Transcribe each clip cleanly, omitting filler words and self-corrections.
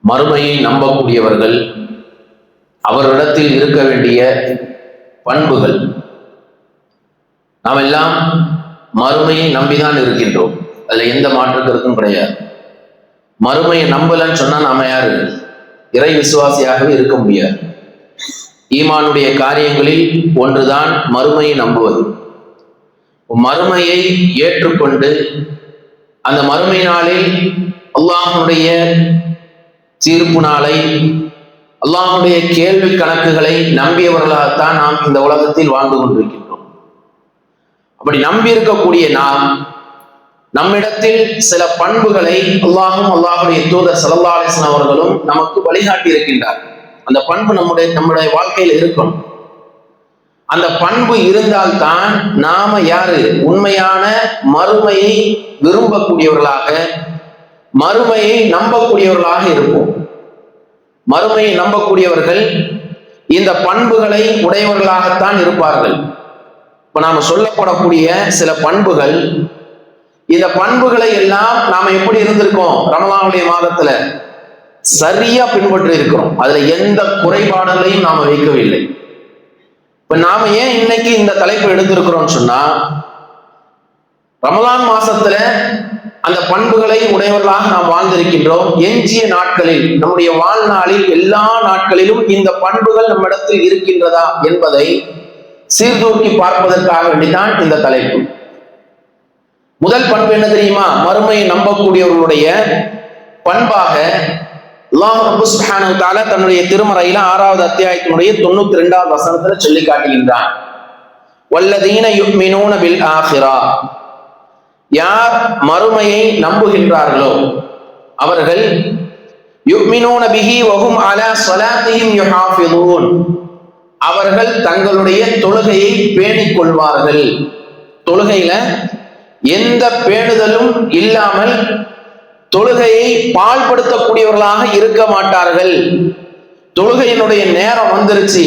மறுமையை நம்பக்கூடியவர்கள் அவரிடத்தில் இருக்க வேண்டிய பண்புகள். நாம் எல்லாம் மறுமையை நம்பிதான் இருக்கின்றோம், அதுல எந்த மாற்று கருத்தும் கிடையாது. மறுமையை நம்பலன்னு சொன்னா நாம யாரு? இறை விசுவாசியாகவே இருக்க முடியாது. ஈமானுடைய காரியங்களில் ஒன்றுதான் மறுமையை நம்புவது. மறுமையை ஏற்றுக்கொண்டு அந்த மறுமை நாளில் அல்லாஹ்வுடைய தீர்ப்பு நாளை, அல்லாஹ்வுடைய கேள்வி கணக்குகளை நம்பியவர்களாகத்தான் நாம் இந்த உலகத்தில் வாழ்ந்து கொண்டிருக்கின்றோம். அப்படி நம்பி இருக்கக்கூடிய நாம் நம்மிடத்தில் சில பண்புகளை அல்லாஹும் அல்லாஹுடைய தூதர் ஸல்லல்லாஹு அலைஹி வஸல்லம் அவர்களும் நமக்கு வழிகாட்டி இருக்கின்றார். அந்த பண்பு நம்முடைய வாழ்க்கையில் இருக்கும். அந்த பண்பு இருந்தால்தான் நாம யாரு? உண்மையான மறுமையை விரும்பக்கூடியவர்களாக, மறுமையை நம்பக்கூடியவர்களாக இருப்போம். மறுமையை நம்பக்கூடியவர்கள் இந்த பண்புகளை உடையவர்களாகத்தான் இருப்பார்கள். இப்ப நாம சொல்லப்படக்கூடிய சில பண்புகள், இந்த பண்புகளை எல்லாம் நாம எப்படி இருந்திருக்கோம்? ரமலானுடைய மாதத்துல சரியா பின்பற்றி இருக்கிறோம். அதுல எந்த குறைபாடுகளையும் நாம வைக்கவில்லை. இப்ப நாம ஏன் இன்னைக்கு இந்த தலைப்பு எடுத்திருக்கிறோம் சொன்னா, ரமலான் மாசத்துல அந்த பண்புகளை உடையவர்களாக நாம் வாழ்ந்திருக்கின்றோம். எஞ்சிய நாட்களில், நம்முடைய வாழ்நாளில் எல்லா நாட்களிலும் இந்த பண்புகள் நம்மிடத்தில் இருக்கின்றதா என்பதை சீர்தூக்கி பார்ப்பதற்காக வேண்டிதான் இந்த தலைப்பு. முதல் பண்பு என்ன தெரியுமா? மறுமையை நம்பக்கூடியவர்களுடைய பண்பாக அல்லாஹ் ரப்பல் சுப்ஹானஹு வ தஆலா தன்னுடைய திருமறையில 6வது அத்தியாயத்தினுடைய 92வது வசனத்துல சொல்லி காட்டுகின்றான். வல்லதீன யுமினூன பில் ஆখিরা, யார் மறுமையை நம்புகின்றார்களோ அவர்கள் யுமினூன பிஹி வஹும் அலா ஸலாத்திஹிம் யுஹாஃபிதூன், அவர்கள் தங்களுடைய தொழுகையை பேணிக் கொள்வார்கள். தொழுகையில எந்த பேணுதலும் இல்லாமல் தொழுகையை பாழ்படுத்தக்கூடியவர்களாக இருக்க மாட்டார்கள். தொழுகையினுடைய நேரம் வந்துருச்சு,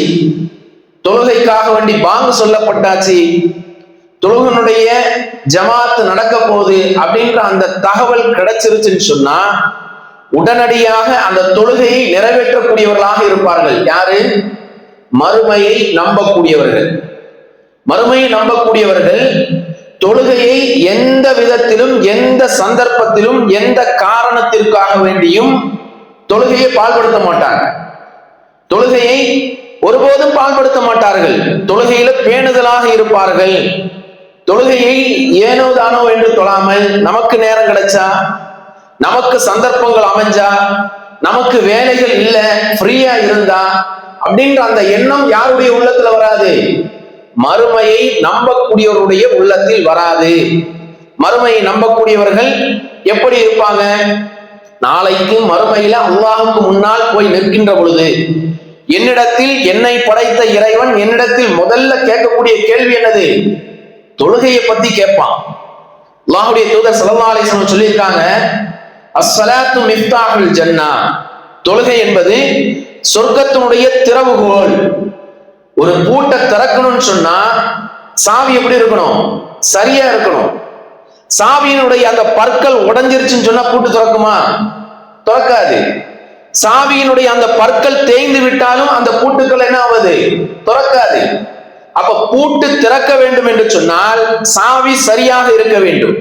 தொழுகைக்காக வேண்டி பாங்கு சொல்லப்பட்டாச்சு, தொழுகையினுடைய ஜமாத் நடக்க போகுது அப்படின்ற அந்த தகவல் கிடைச்சிருச்சுன்னு சொன்னா உடனடியாக அந்த தொழுகையை நிறைவேற்றக்கூடியவர்களாக இருப்பார்கள். யாரு? மறுமையை நம்பக்கூடியவர்கள். மறுமையை நம்பக்கூடியவர்கள் தொழுகையை எந்த விதத்திலும், எந்த சந்தர்ப்பத்திலும், எந்த காரணத்திற்காக வேண்டியும் தொழுகையை பாழ்படுத்த மாட்டாங்க. தொழுகையை ஒருபோதும் பாழ்படுத்த மாட்டார்கள். தொழுகையில பேணுதலாக இருப்பார்கள். தொழுகையை ஏனோ தானோ என்று தொழாமல், நமக்கு நேரம் கிடைச்சா, நமக்கு சந்தர்ப்பங்கள் அமைஞ்சா, நமக்கு வேலைகள் இல்ல, ஃப்ரீயா இருந்தா அப்படின்ற அந்த எண்ணம் யாருடைய உள்ளத்துல வராது? மறுமையை நம்பக்கூடியவருடைய உள்ளத்தில் வராது. மறுமையை நம்பக்கூடியவர்கள் எப்படி இருப்பாங்க? நாளைக்கு மறுமையில அல்லாஹ்வுக்கு முன்னால் போய் நிற்கின்ற பொழுது என்னிடத்தில், என்னை படைத்த இறைவன் என்னிடத்தில் முதல்ல கேட்கக்கூடிய கேள்வி என்னது? தொழுகையை பத்தி கேட்பான். அல்லாஹ்வுடைய தூதர் ஸல்லல்லாஹு அலைஹி வஸல்லம் சொல்லியிருக்காங்க, அஸ்ஸலாத்து மிஃப்தாஹுல் ஜன்னா, தொழுகை என்பது சொர்க்கத்தினுடைய திறவுகோல். ஒரு பூட்டை திறக்கணும்னு சொன்னா சாவி எப்படி இருக்கணும்? சரியா இருக்கணும். சாவியினுடைய அந்த பற்கள் உடைஞ்சிருச்சுன்னு சொன்னா பூட்டு திறக்குமா? திறக்காது. சாவியினுடைய அந்த பற்கள் தேய்ந்து விட்டாலும் அந்த பூட்டுக்கள் என்ன ஆவது? திறக்காது. அப்ப பூட்டு திறக்க வேண்டும் என்று சொன்னால் சாவி சரியாக இருக்க வேண்டும்.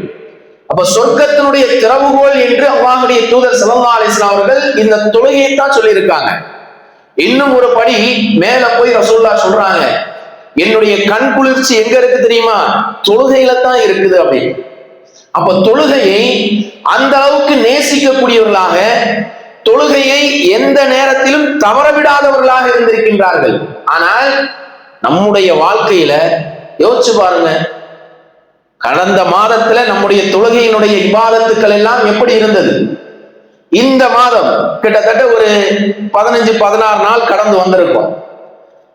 அப்ப சொர்க்கத்தினுடைய திறவுகோல் என்று அல்லாஹ்வுடைய தூதர் ஸல்லல்லாஹு அலைஹி வஸல்லம் அவர்கள் இந்த தொழுகையை தான் சொல்லி இருக்காங்க. இன்னும் ஒரு படி மேல போய் ரசூலுல்லாஹ் சொல்றாங்க, என்னுடைய கண் குளிர்ச்சி எங்க இருக்கு தெரியுமா? தொழுகையில தான் இருக்குது அப்படின்னு. அப்ப தொழுகையை அந்த அளவுக்கு நேசிக்கக்கூடியவர்களாக, தொழுகையை எந்த நேரத்திலும் தவறவிடாதவர்களாக இருந்திருக்கின்றார்கள். ஆனால் நம்முடைய வாழ்க்கையில யோசிச்சு பாருங்க, கடந்த மாதத்துல நம்முடைய தொழுகையினுடைய இபாதத்துக்கள் எல்லாம் எப்படி இருந்தது? இந்த மாதம் கிட்டத்தட்ட ஒரு 15-16 நாள் கடந்து வந்திருக்கும்.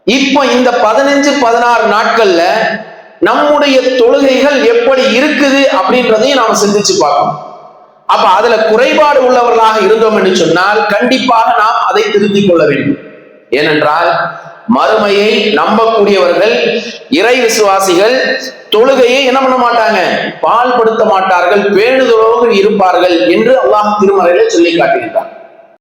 இப்ப இந்த 15-16 நாட்கள்ல நம்முடைய தொழுகைகள் எப்படி இருக்குது அப்படின்றதையும் நாம சிந்திச்சு பார்க்கணும். அப்ப அதுல குறைபாடு உள்ளவர்களாக இருந்தோம் என்று சொன்னால் கண்டிப்பாக நாம் அதை திருத்திக் கொள்ள வேண்டும். ஏனென்றால் மறுமையை நம்பக்கூடியவர்கள், இறை விசுவாசிகள் தொழுகையை என்ன பண்ண மாட்டாங்க? பாழ்படுத்த மாட்டார்கள், பேணுதலோடு இருப்பார்கள் என்று அல்லாஹ் திருமறையில சொல்லி காட்டுகின்றார்.